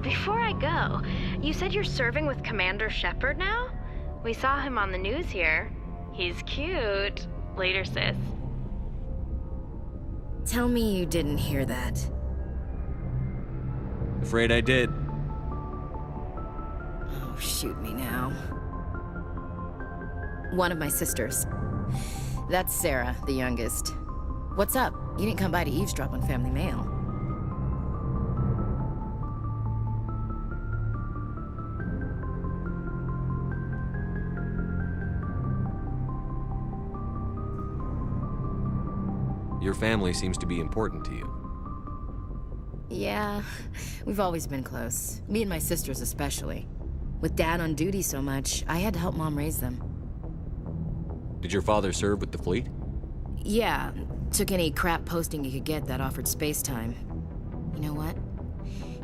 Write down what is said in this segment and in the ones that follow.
before I go, you said you're serving with Commander Shepard now? We saw him on the news here. He's cute. Later, sis. Tell me you didn't hear that. Afraid I did. Oh, shoot me now. One of my sisters. That's Sarah, the youngest. What's up? You didn't come by to eavesdrop on family mail. Your family seems to be important to you. Yeah, we've always been close. Me and my sisters especially. With Dad on duty so much, I had to help Mom raise them. Did your father serve with the fleet? Yeah, took any crap posting he could get that offered space time. You know what?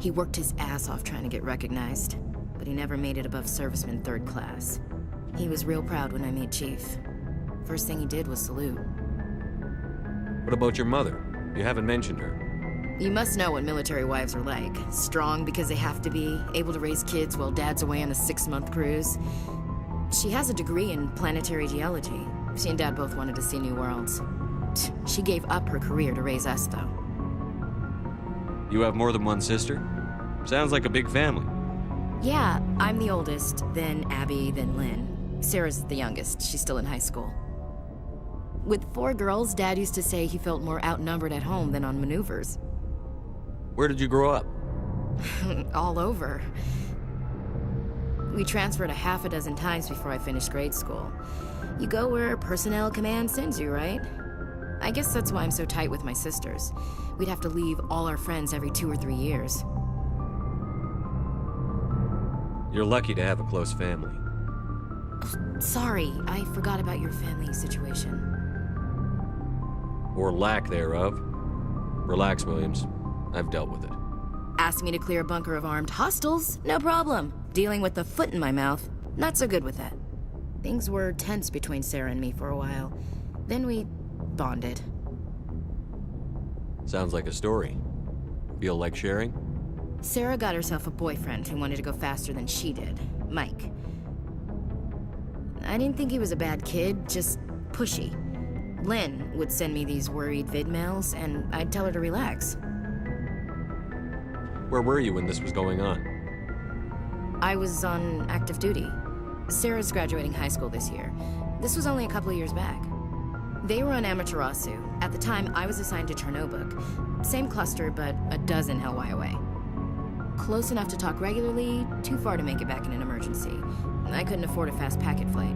He worked his ass off trying to get recognized, but he never made it above serviceman 3rd class. He was real proud when I made Chief. First thing he did was salute. What about your mother? You haven't mentioned her. You must know what military wives are like. Strong because they have to be, able to raise kids while Dad's away on a 6-month cruise. She has a degree in planetary geology. She and Dad both wanted to see new worlds. She gave up her career to raise us, though. You have more than one sister? Sounds like a big family. Yeah, I'm the oldest, then Abby, then Lynn. Sarah's the youngest. She's still in high school. With 4 girls, Dad used to say he felt more outnumbered at home than on maneuvers. Where did you grow up? All over. We transferred a half a dozen times before I finished grade school. You go where personnel command sends you, right? I guess that's why I'm so tight with my sisters. We'd have to leave all our friends every 2 or 3 years. You're lucky to have a close family. Sorry, I forgot about your family situation. Or lack thereof. Relax, Williams. I've dealt with it. Asked me to clear a bunker of armed hostiles? No problem. Dealing with the foot in my mouth? Not so good with that. Things were tense between Sarah and me for a while. Then we bonded. Sounds like a story. Feel like sharing? Sarah got herself a boyfriend who wanted to go faster than she did, Mike. I didn't think he was a bad kid, just pushy. Lynn would send me these worried vid mails, and I'd tell her to relax. Where were you when this was going on? I was on active duty. Sarah's graduating high school this year. This was only a couple of years back. They were on Amaterasu. At the time, I was assigned to Chernobog. Same cluster, but a dozen LY away. Close enough to talk regularly, too far to make it back in an emergency. I couldn't afford a fast packet flight.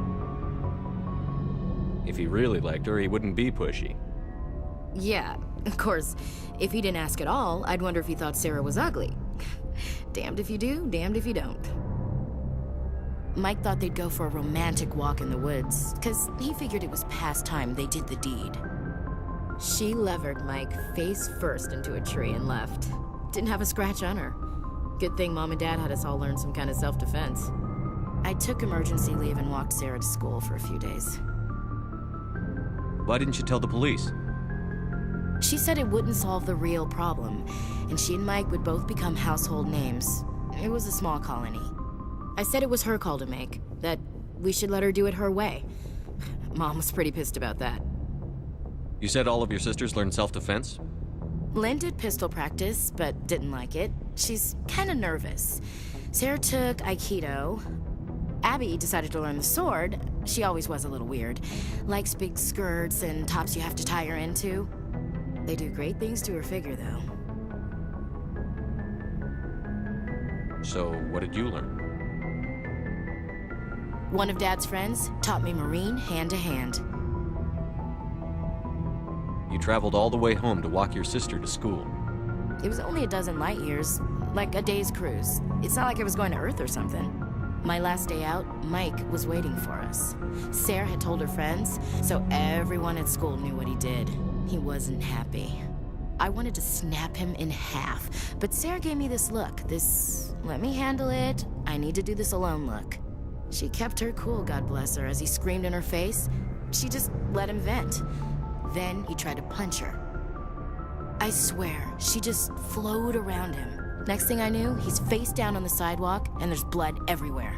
If he really liked her, he wouldn't be pushy. Yeah, of course. If he didn't ask at all, I'd wonder if he thought Sarah was ugly. Damned if you do, damned if you don't. Mike thought they'd go for a romantic walk in the woods, because he figured it was past time they did the deed. She levered Mike face first into a tree and left. Didn't have a scratch on her. Good thing Mom and Dad had us all learn some kind of self-defense. I took emergency leave and walked Sarah to school for a few days. Why didn't you tell the police? She said it wouldn't solve the real problem, and she and Mike would both become household names. It was a small colony. I said it was her call to make, that we should let her do it her way. Mom was pretty pissed about that. You said all of your sisters learned self-defense? Lynn did pistol practice, but didn't like it. She's kind of nervous. Sarah took Aikido. Abby decided to learn the sword. She always was a little weird. Likes big skirts and tops you have to tie her into. They do great things to her figure, though. So, what did you learn? One of Dad's friends taught me Marine hand to hand. You traveled all the way home to walk your sister to school. It was only a dozen light years, like a day's cruise. It's not like I was going to Earth or something. My last day out, Mike was waiting for us. Sarah had told her friends, so everyone at school knew what he did. He wasn't happy. I wanted to snap him in half, but Sarah gave me this look, this let me handle it, I need to do this alone look. She kept her cool, God bless her, as he screamed in her face. She just let him vent. Then he tried to punch her. I swear, she just flowed around him, Next thing I knew, he's face down on the sidewalk, and there's blood everywhere.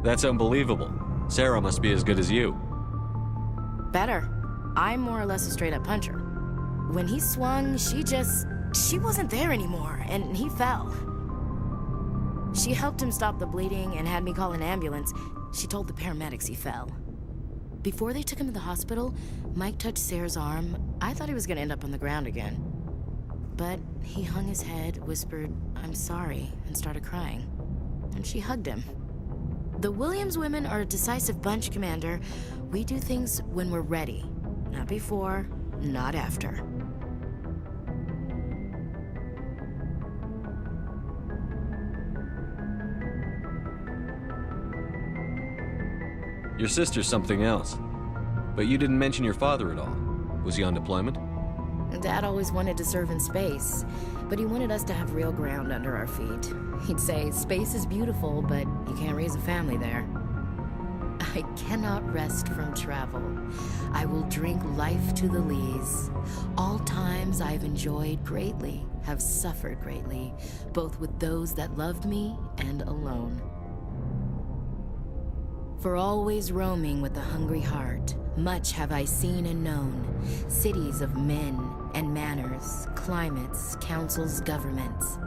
That's unbelievable. Sarah must be as good as you. Better. I'm more or less a straight-up puncher. When he swung, she wasn't there anymore, and he fell. She helped him stop the bleeding and had me call an ambulance. She told the paramedics he fell. Before they took him to the hospital, Mike touched Sarah's arm. I thought he was gonna end up on the ground again. But he hung his head, whispered, "I'm sorry," and started crying. And she hugged him. The Williams women are a decisive bunch, Commander. We do things when we're ready. Not before, not after. Your sister's something else. But you didn't mention your father at all. Was he on deployment? Dad always wanted to serve in space, but he wanted us to have real ground under our feet. He'd say, space is beautiful, but you can't raise a family there. I cannot rest from travel. I will drink life to the lees. All times I've enjoyed greatly, have suffered greatly, both with those that loved me and alone. For always roaming with a hungry heart, much have I seen and known, cities of men and manners, climates, councils, governments.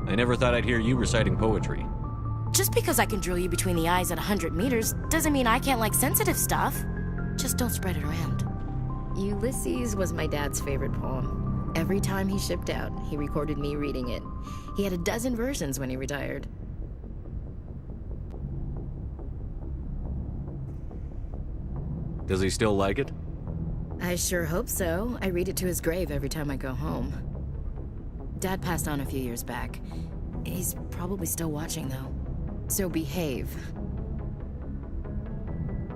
I never thought I'd hear you reciting poetry. Just because I can drill you between the eyes at 100 meters doesn't mean I can't like sensitive stuff. Just don't spread it around. Ulysses was my dad's favorite poem. Every time he shipped out, he recorded me reading it. He had a dozen versions when he retired. Does he still like it? I sure hope so. I read it to his grave every time I go home. Dad passed on a few years back. He's probably still watching, though. So behave.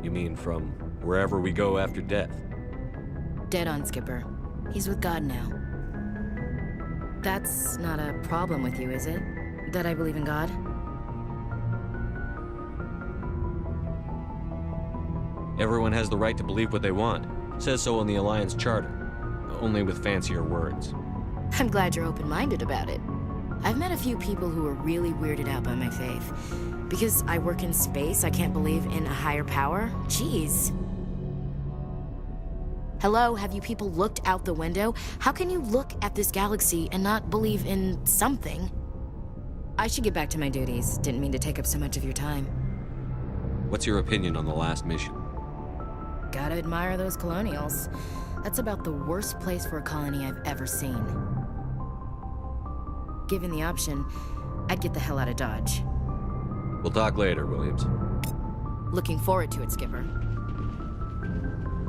You mean from wherever we go after death? Dead on, Skipper. He's with God now. That's not a problem with you, is it? That I believe in God? Everyone has the right to believe what they want. Says so in the Alliance Charter. Only with fancier words. I'm glad you're open-minded about it. I've met a few people who are really weirded out by my faith. Because I work in space, I can't believe in a higher power? Jeez. Hello, have you people looked out the window? How can you look at this galaxy and not believe in something? I should get back to my duties. Didn't mean to take up so much of your time. What's your opinion on the last mission? Gotta admire those colonials. That's about the worst place for a colony I've ever seen. Given the option, I'd get the hell out of Dodge. We'll talk later, Williams. Looking forward to it, Skipper.